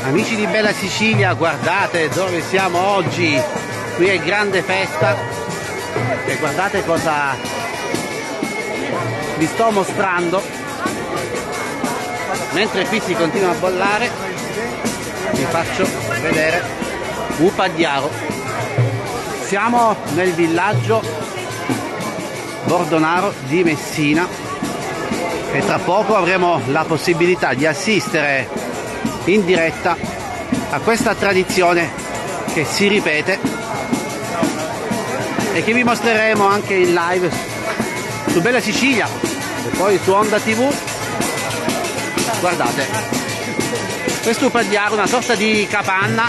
Amici di Bella Sicilia, guardate dove siamo oggi, qui è grande festa e guardate cosa vi sto mostrando. Mentre qui si continua a bollare, vi faccio vedere Upagliaro. Siamo nel villaggio Bordonaro di Messina e tra poco avremo la possibilità di assistere in diretta a questa tradizione che si ripete e che vi mostreremo anche in live su Bella Sicilia e poi su Onda TV. Guardate, questo Upagliaro, una sorta di capanna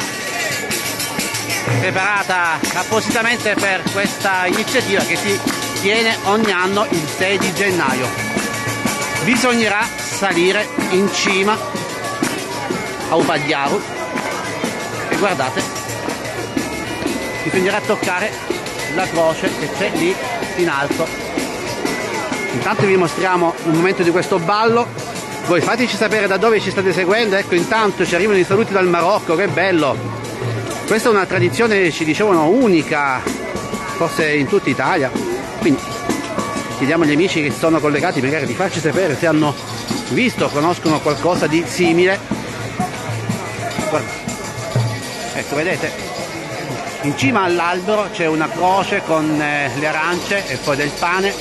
preparata appositamente per questa iniziativa che si tiene ogni anno il 6 di gennaio. Bisognerà salire in cima a Upagliaro e guardate, bisognerà toccare la croce che c'è lì in alto. Intanto vi mostriamo un momento di questo ballo, voi fateci sapere da dove ci state seguendo. Ecco, intanto ci arrivano i saluti dal Marocco, che bello. Questa è una tradizione, ci dicevano, unica forse in tutta Italia, quindi chiediamo agli amici che sono collegati magari di farci sapere se hanno visto o conoscono qualcosa di simile. Guarda. Ecco, vedete, in cima all'albero c'è una croce con le arance e poi del pane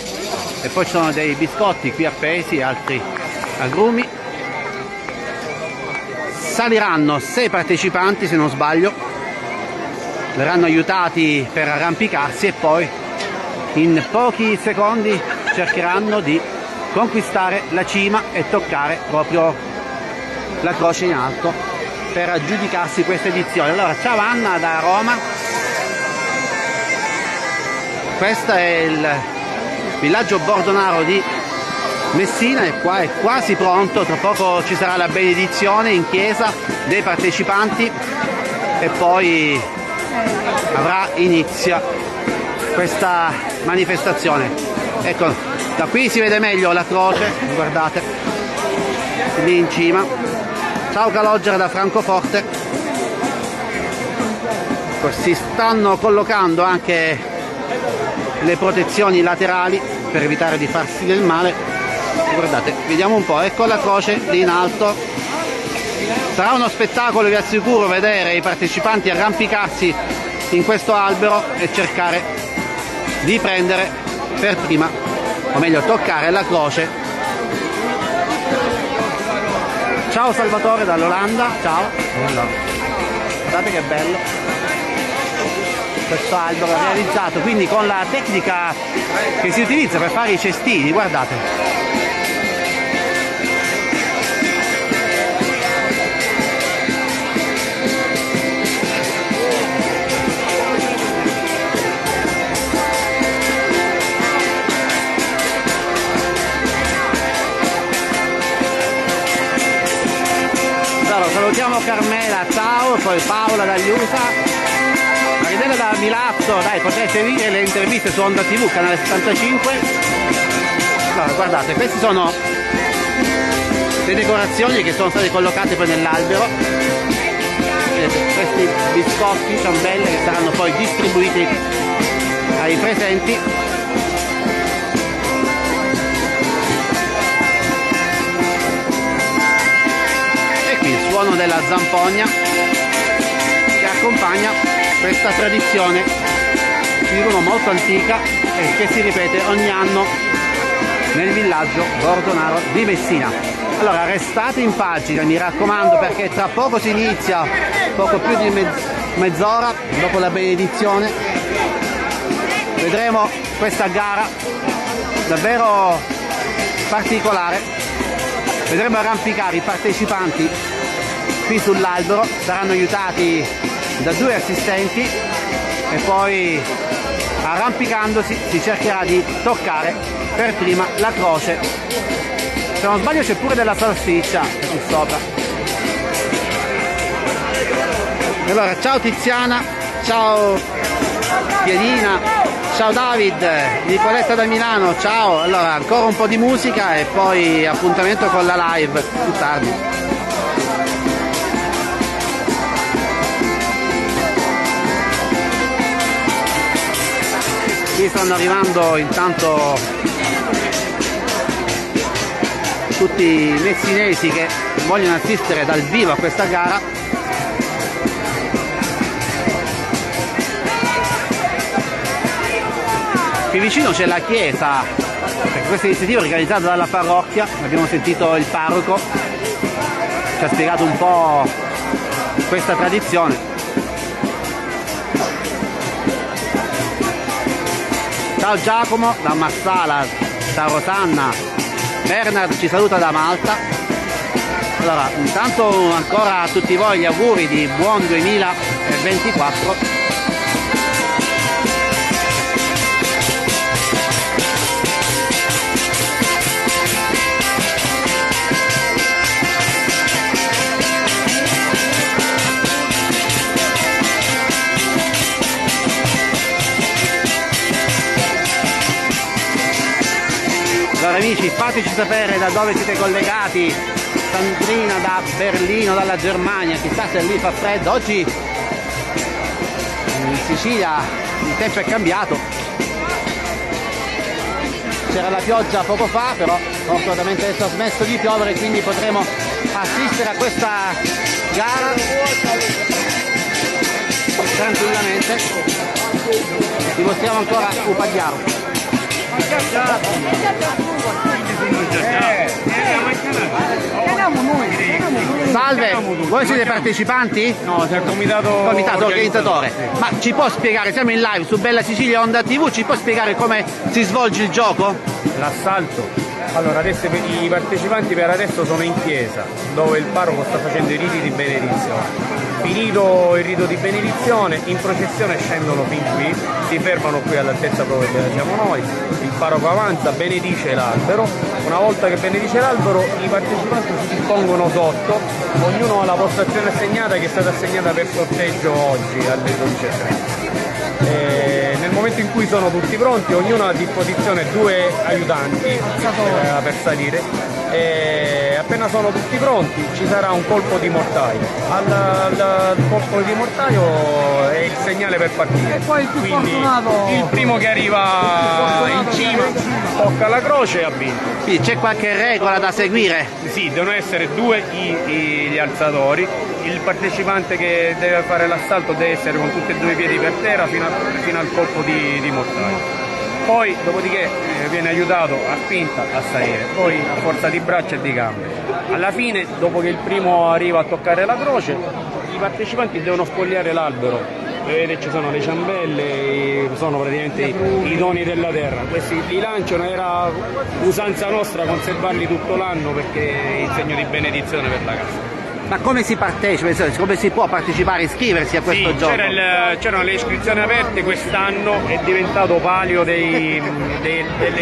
e poi ci sono dei biscotti qui appesi, altri agrumi. Saliranno 6 partecipanti se non sbaglio, verranno aiutati per arrampicarsi e poi in pochi secondi cercheranno di conquistare la cima e toccare proprio la croce in alto per aggiudicarsi questa edizione. Allora, ciao Anna da Roma, questo è il villaggio Bordonaro di Messina e qua è quasi pronto, tra poco ci sarà la benedizione in chiesa dei partecipanti e poi avrà inizio questa manifestazione. Ecco, da qui si vede meglio la croce, guardate, lì in cima. Ciao Calogera da Francoforte. Si stanno collocando anche le protezioni laterali per evitare di farsi del male. Guardate, vediamo un po', ecco la croce lì in alto. Sarà uno spettacolo, vi assicuro, vedere i partecipanti arrampicarsi in questo albero e cercare di prendere per prima, o meglio toccare la croce. Ciao Salvatore dall'Olanda, ciao. Guardate che bello questo albero realizzato quindi con la tecnica che si utilizza per fare i cestini, guardate. Salutiamo Carmela, ciao, poi Paola dagli USA, Maridella da Milazzo, dai, potete seguire le interviste su Onda TV, canale 75. Allora, guardate, queste sono le decorazioni che sono state collocate poi nell'albero. Vedete, questi biscotti ciambelle che saranno poi distribuiti ai presenti. Suono della zampogna che accompagna questa tradizione, dicono molto antica e che si ripete ogni anno nel villaggio Bordonaro di Messina. Allora restate in pagina, mi raccomando, perché tra poco si inizia, poco più di mezz'ora dopo la benedizione vedremo questa gara davvero particolare. Vedremo arrampicare i partecipanti qui sull'albero, saranno aiutati da 2 assistenti e poi arrampicandosi si cercherà di toccare per prima la croce. Se non sbaglio c'è pure della salsiccia qui sopra. Allora, ciao Tiziana, ciao Piedina, ciao David, Nicoletta da Milano, ciao. Allora, ancora un po' di musica e poi appuntamento con la live più tardi. Qui stanno arrivando intanto tutti i messinesi che vogliono assistere dal vivo a questa gara. Qui vicino c'è la chiesa, perché questa iniziativa è organizzata dalla parrocchia. Abbiamo sentito il parroco, ci ha spiegato un po' questa tradizione. Ciao Giacomo da Marsala, ciao Rosanna, Bernard ci saluta da Malta. Allora, intanto ancora a tutti voi gli auguri di buon 2024. Allora amici, fateci sapere da dove siete collegati. Sandrina da Berlino, dalla Germania, chissà se lì fa freddo. Oggi in Sicilia il tempo è cambiato, c'era la pioggia poco fa, però fortunatamente adesso ha smesso di piovere, quindi potremo assistere a questa gara tranquillamente. Vi mostriamo ancora Upagliaro. Salve, voi siete partecipanti? No, c'è il comitato organizzatore. Ma ci può spiegare, siamo in live su Bella Sicilia Onda TV, ci può spiegare come si svolge il gioco? L'assalto. Allora, adesso i partecipanti per adesso sono in chiesa, dove il parroco sta facendo i riti di benedizione. Finito il rito di benedizione, in processione scendono fin qui, si fermano qui all'altezza proprio dove siamo noi, il parroco avanza, benedice l'albero. Una volta che benedice l'albero, i partecipanti si dispongono sotto, ognuno ha la postazione assegnata, che è stata assegnata per sorteggio oggi alle 12:30. Nel momento in cui sono tutti pronti, ognuno ha a disposizione 2 aiutanti per salire. Appena sono tutti pronti ci sarà un colpo di mortaio. Al colpo di mortaio è il segnale per partire. E poi quindi il primo che arriva in cima tocca la croce e ha vinto. Quindi c'è qualche regola da seguire? Sì, devono essere 2 gli alzatori. Il partecipante che deve fare l'assalto deve essere con tutti e 2 i piedi per terra fino al colpo di mortaio. Poi dopodiché viene aiutato a spinta a salire, poi a forza di braccia e di gambe. Alla fine, dopo che il primo arriva a toccare la croce, i partecipanti devono spogliare l'albero. Vedete, ci sono le ciambelle, sono praticamente i doni della terra. Questi li lanciano, era usanza nostra conservarli tutto l'anno perché è il segno di benedizione per la casa. Ma come si partecipa? Come si può partecipare, iscriversi a questo gioco? C'erano le iscrizioni aperte, quest'anno è diventato palio delle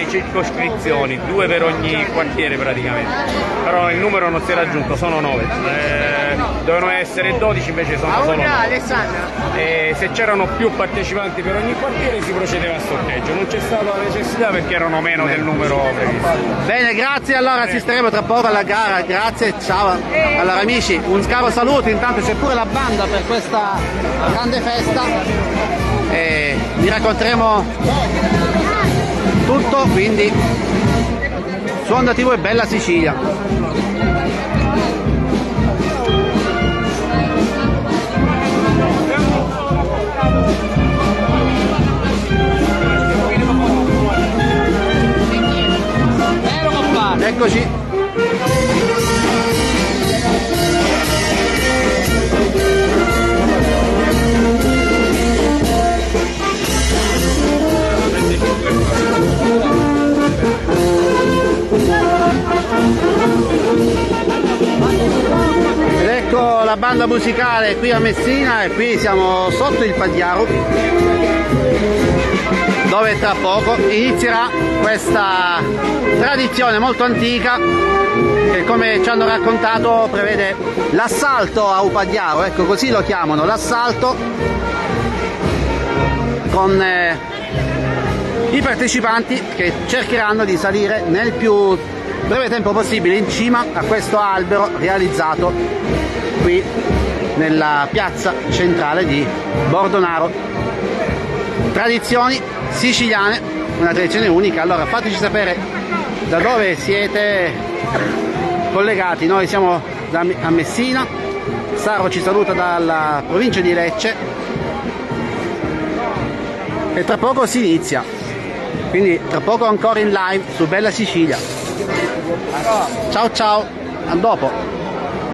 circoscrizioni, 2 per ogni quartiere praticamente, però il numero non si è raggiunto, sono 9, dovevano essere 12, invece sono solo 9. Se c'erano più partecipanti per ogni quartiere si procedeva a sorteggio, non c'è stata la necessità perché erano meno del numero previsto. Bene, grazie, allora assisteremo tra poco alla gara, grazie, ciao. Allora amici, un caro saluto, intanto c'è pure la banda per questa grande festa e vi racconteremo tutto, quindi su Onda TV e Bella Sicilia. Eccoci. Ed ecco la banda musicale qui a Messina, e qui siamo sotto il Pagliaro, dove tra poco inizierà questa tradizione molto antica che, come ci hanno raccontato, prevede l'assalto a Upagliaro, ecco, così lo chiamano, l'assalto, con i partecipanti che cercheranno di salire nel più breve tempo possibile in cima a questo albero realizzato qui nella piazza centrale di Bordonaro. tradizioni siciliane, una tradizione unica. Allora fateci sapere da dove siete collegati. Noi siamo a Messina, Saro ci saluta dalla provincia di Lecce e tra poco si inizia, quindi tra poco ancora in live su Bella Sicilia. Ciao ciao, a dopo.